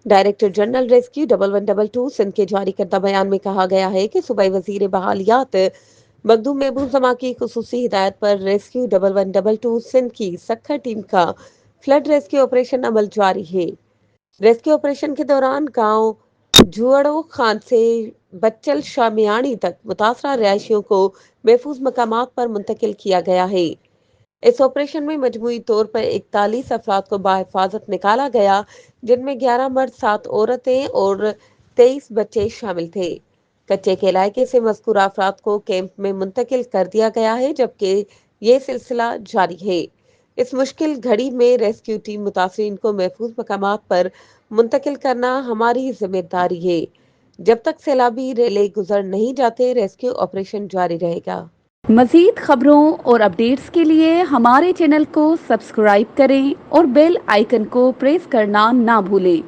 Director general rescue 1112 Sindh के जारी करदा बयान में कहा गया है कि सूबाई वजीर बहालियात मखदूम महबूब जमा की खुसूसी हिदायत पर रेस्क्यू 1112 सिंध की सखर टीम का फ्लड रेस्क्यू ऑपरेशन अमल जारी है। रेस्क्यू ऑपरेशन के दौरान गांव जुअड़ो खान से बच्चल शामियाणी तक मुतासरा रिहायशियों को महफूज मकामात पर मुंतकिल किया गया है। इस ऑपरेशन में मजमूई तौर पर 41 अफराद को बाहिफाजत निकाला गया, जिनमें 11 मर्द, 7 औरतें और 23 बच्चे शामिल थे। कच्चे के इलाके से मज़कूरा अफराद को कैंप में मुंतकिल कर दिया गया है, जबकि ये सिलसिला जारी है। इस मुश्किल घड़ी में रेस्क्यू टीम मुतासरीन को महफूज मकामात पर मुंतकिल करना हमारी जिम्मेदारी है। जब तक सैलाबी रेले गुजर नहीं जाते, रेस्क्यू ऑपरेशन जारी रहेगा। मज़ीद खबरों और अपडेट्स के लिए हमारे चैनल को सब्सक्राइब करें और बेल आइकन को प्रेस करना ना भूलें।